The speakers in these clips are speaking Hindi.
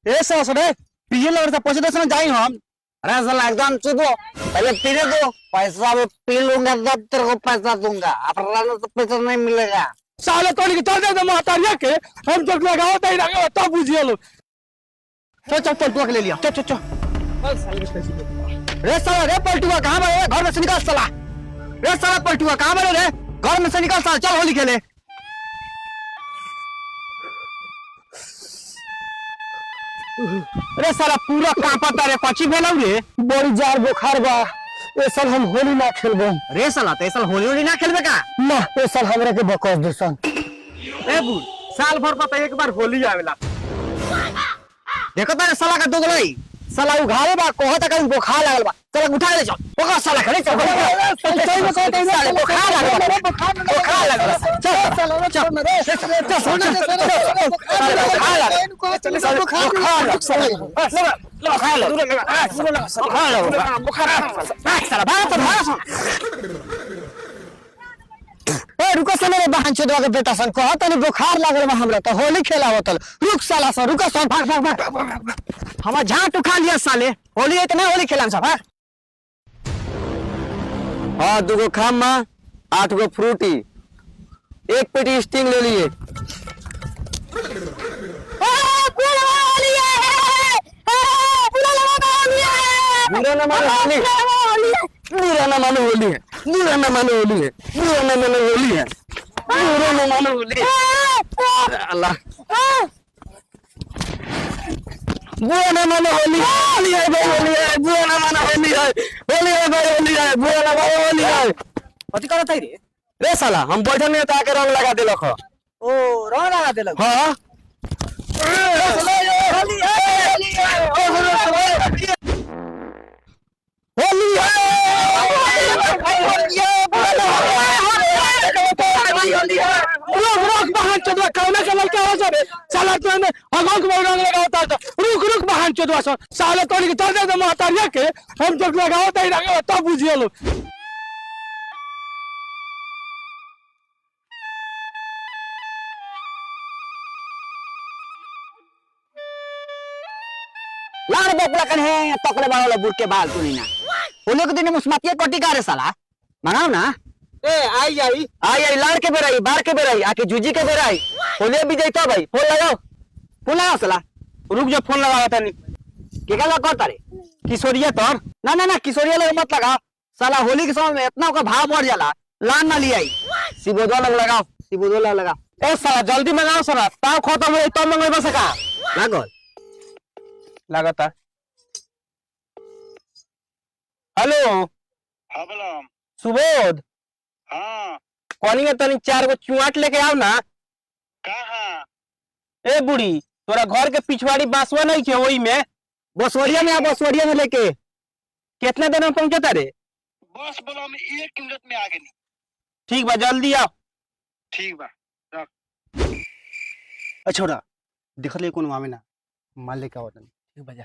ए ससुरे पिए लग रहा पैसे देने जाई हम। अरे साला एकदम चुप हो, पहले पीने दो, पैसा भी पी लूंगा तब तेरे को पैसा दूंगा, अब रहने तो पैसा नहीं मिलेगा। साले तो नहीं चल दे महतारिया के हम तो लगाओ तई लगा तब बुझिए लो। चल चल पलटुआ के ले लिया, चल चल चल। रे साला रे पलटुआ कहां है? घर में से निकाल साला। रे साला पलटुआ कहां है रे? घर में से निकाल साला, चल होली खेले। रे साला पूरा कांपता रे, कच्ची भेलौ रे? बड़ी जार बुखार बा, ए साल हम होली ना खेलबो। रे साला ते साल होली ना खेलबे का? ना ए साल हमरा के बकवास दिसन। ए बूढ़ साल भर पता एक बार होली आवेला। देखो तारे साला का दोगलई साला उघारे बा कहत का बुखार लागल बा। चल उठा ले चल पकड़ साला खड़े चल। सही में कहत है बुखार लागल बा, बुखार लागल। चल चल ए रुको साला रे बहन चोदवा के बेटा सन कहत नहीं बुखार लागल बा हमरा तो होली खेलावत। रुक साला सन, रुको सन, भाग भाग भाग। हम झाट उठा लिया साले। होली है तो नहीं होली खेलाम सब। हां दुगो खामा, 8 गो फ्रूटी, एक पेटी स्टिंग ले लिए। बुरा ना मानो होली, बुरा ना मानो होली है, बुरा ना मानो होली है, बुरा ना मानो होली है, बुरा ना मानो होली है। अल्लाह बुरा ना मानो होली, होली है भाई, होली है, बुरा ना मानो होली है, होली है भाई, होली है, बुरा ना मानो होली है। कथि करत है रे? रे साला हम बैठल में ताके रंग लगा देलक ह। ओ रंग लगा देलक। हां होली है होली है होली है, रुक बहन चोदवा साले तो नहीं चल दे महतारिया के हम तो लगाओ तई लगा तब बुझिए लो। लाड़ बकला कन है पकड़े वाला बुढ़ के बाल तू नहीं ना होली के दिन मुस्मातिया कटी का रे साला मनाओ ना। ए आई आई आई लाड़ के बेराई, बार के बेराई, आके जूजी के बेराई, होली भी जैता भाई। फोन लगाओ, फोन लगाओ साला। रुक जा फोन लगा था नहीं के का करता रे किशोरिया तो ना ना ना किशोरिया लगे मत लगाओ साला। होली के समय में इतना का भाव बढ़ जाला, लान ना लिया सिबोदवा लग लगाओ, सिबोदवा लग लगाओ। ए साला जल्दी मंगाओ साला, ताव खत्म हो तो मंगवे सका लागल लगाता। हेलो हाँ बलम। सुबोध हाँ कौनी में तनी 4 गो चुआट लेके आओ ना। कहाँ? ए बुढ़ी तोरा घर के पिछवाड़ी बासवा नहीं के वही में बसवरिया में आ, बसवरिया में लेके कितने देर में पहुंचता रे? बस बलम 1 मिनट में आगे नहीं। ठीक बा जल्दी आओ। ठीक बा रख। अच्छा देखल ले कोनो आवे ना माल लेके आवत नहीं। ठीक बजा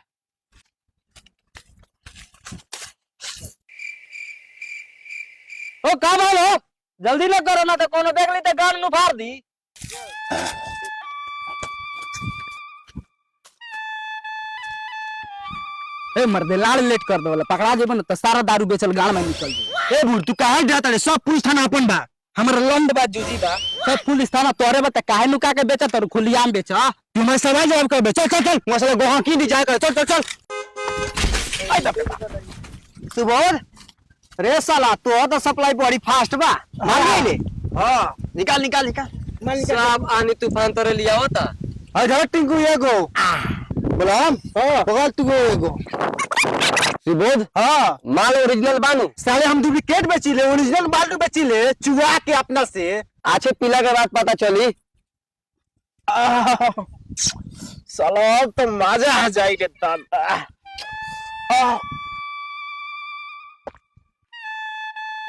ओ का भाई हो जल्दी न करो ना तो कोनो देख ली तो गान नु फाड़ दी। ए मर्दे लाड़ लेट कर दो वाला पकड़ा जेबन तो सारा दारू बेचल गाड़ में निकल जाए। ए बूढ़ तू काहे जाता रे? सब पुलिस थाना अपन बा, हमर लंड बा जूजी बा, सब पुलिस थाना तोरे बता काहे नुका के बेचा तर खुलियाम बेचा। तू मैं सवाल जवाब कर बे चल चल चल मसला गोहा की दी जाए कर चल चल चल। आई बाप रे बाप। सुबोध रे साला तो सप्लाई बड़ी फास्ट बा मार ले। हां निकाल निकाल निकाल सब आनी तूफान तोरे लिया होता। अरे टिंकू एगो गुलाम पकड़ तू एगो। सुबोध हाँ माल ओरिजिनल बानू साले हम डुप्लीकेट बेची ले, ओरिजिनल माल बेची ले चुरा के अपना से। आछे पीला के बाद पता चली। साला तो मजा आ जाएगा दादा।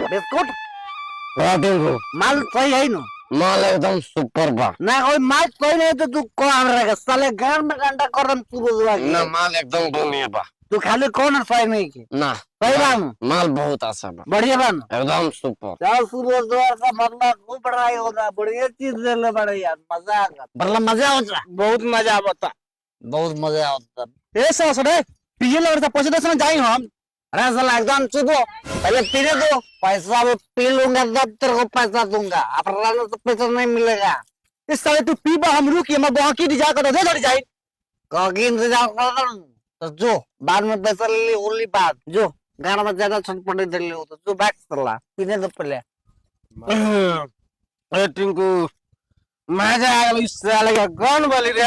बिस्कुट माल सही है ना? माल एकदम सुपर बा ना कोई माल कोई नहीं तो तू कौन रहेगा साले घर में घंटा करम तू बुझवा ना, माल एकदम बढ़िया बा। तू खाली कौन सही नहीं की ना सही बानू माल बहुत आशा बा, बढ़िया बानू एकदम सुपर। चल सुबह द्वार का मतलब खूब बढ़ाई होता, बढ़िया चीज दे ले बड़े यार, मजा आ गया। बल्ला मजा होता, बहुत मजा आवता। बहुत मजा आता था। ए ससुरे पिए लगे पैसे दे ना जाई हम। अरे साला एकदम चुप हो, पहले पीने दो, पैसा भी पी लूंगा तब तेरे को पैसा दूंगा, अब रहने तो पैसा नहीं मिलेगा। इस साले तू पीबा हम रुकी मैं बाकी नहीं जाकर दे दे जाई। कहोगे इंतजार कर रहा हूं, तो जो बाद में पैसा ले ली ओनली बात, जो गाना में ज्यादा छटपट दे ले तो जो बैक चला पीने दो पहले। अरे टिंकू मजा आ गया इस साले का कौन बोली रे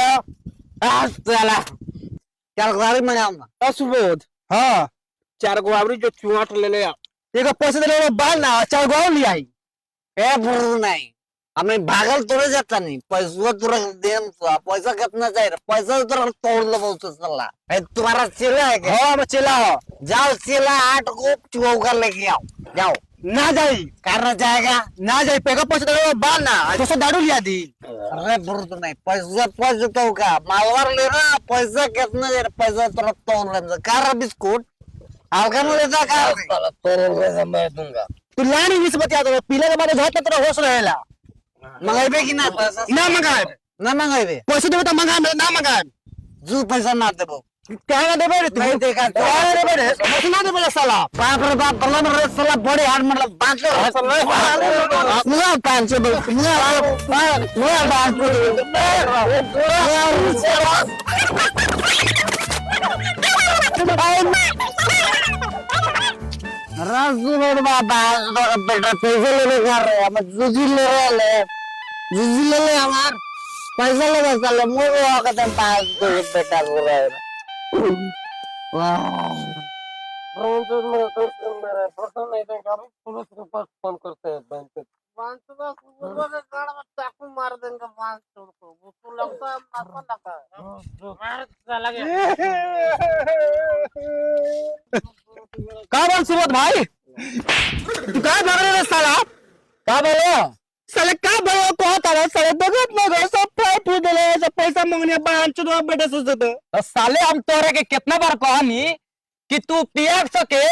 आज साला क्या गाड़ी में आऊंगा सुबोध। हाँ 4 गो आवरी जो चुआट ले ले एगो पैसे दे ले बाल ना 4 गो और ले आई। ए बुर्र नहीं, हमें भागल तोड़े जाता नहीं, पैसा तुरंत देम तो पैसा कितना चाहिए, पैसा तुरंत तोड़ लो बहुत साला। ए तुम्हारा चेला है क्या? हाँ मैं चला हो। जाओ चेला 8 को चुका लेके आओ, जाओ। ना जाई करना चाहेगा ना जाई पेगा पैसे दे ले बाल ना तो दारू लिया दी। अरे बुर्र तो नहीं, पैसा पैसा तो का मालवार ले रहा, पैसा कितना दे रहा, पैसा तुरंत तोड़ ले। कर बिस्कुट हल्का में लेता कर तो मैं दूंगा। तू लानी मिस बतिया दो पीले के बाद झट तेरा होश रहेला। मंगाइबे कि ना? ना मंगाए ना मंगाइबे, पैसे देबे तो मंगा ना मंगाए। जो पैसा ना देबो कहां देबे रे तू? नहीं देखा तो कहां देबे रे पैसे ना देबे साला। बाप रे बाप, बल्ला में रे साला बड़े हाथ मतलब 500 मुआ 500 मुआ 500 राजू बाबा बेटा पैसे लेने कर रहे हैं, जूजी ले रहे, जूजी ले ले हमार पैसा ले साले मुझे वक्त 500 बेटा बोल रहा है। वाह नहीं देगा पुलिस के पास फोन करते हैं बैंक पे। 500 के गाड़ में चाकू मार देंगे 500 को, उसको लगता है नाका नाका मार साला के। का बोल सुबोध भाई तू का भाग रहे रे साला? क्या बोलो? साले का बोलो कहता रे साले दगत में गए सब फाड़ फूट दे सब पैसा मांगने 500 बेटे से तो साले हम तोरे के कितना बार कहनी कि तू पिया सके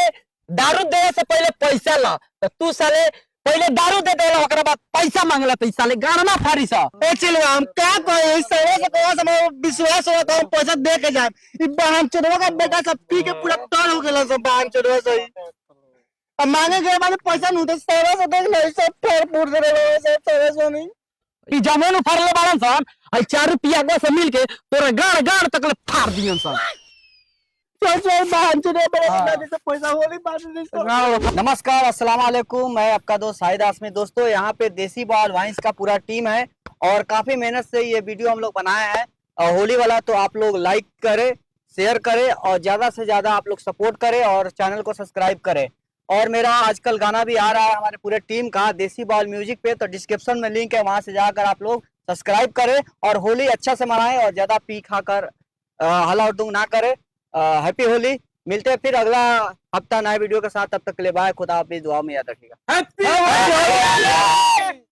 दारू देने से पहले पैसा ला, तो तू साले पहले दारू दे देला ओकरा बाद पैसा मांगला तो साले गाना फारी सा। ए चल हम का कहे साले से कहा से विश्वास हो तो पैसा दे के जाए ई बहन चोदवा का बेटा सब पी के पूरा टन हो गेला सब बहन चोदवा सही। अब मांगे गए माने पैसा नहीं तो सारा से देख ले सब फाड़ फूट दे रहे सब सारा से नहीं ई जमीन फाड़ले बारन सन आई 4 रुपया दे से मिल के तोरे गाड़ गाड़ तक ले फाड़ दियन सन। नमस्कार, अस्सलाम वालेकुम, मैं आपका दोस्त शाहिद आसमी। दोस्तों यहाँ पे देसी बाल वाइन्स का पूरा टीम है और काफी मेहनत से ये वीडियो हम लोग बनाया है। और होली वाला तो आप लोग लाइक करें, शेयर करें और ज्यादा से ज्यादा आप लोग सपोर्ट करें और चैनल को सब्सक्राइब करें। और मेरा आजकल गाना भी आ रहा है हमारे पूरे टीम का देसी बाल म्यूजिक पे, तो डिस्क्रिप्शन में लिंक है, वहां से जाकर आप लोग सब्सक्राइब करें और होली अच्छा से मनाएं और ज्यादा पी खाकर हला उड़दुंग ना करें। हैप्पी होली। मिलते हैं फिर अगला हफ्ता नए वीडियो के साथ, तब तक के लिए बाय, खुदा हाफिज़, दुआ में याद रखिएगा।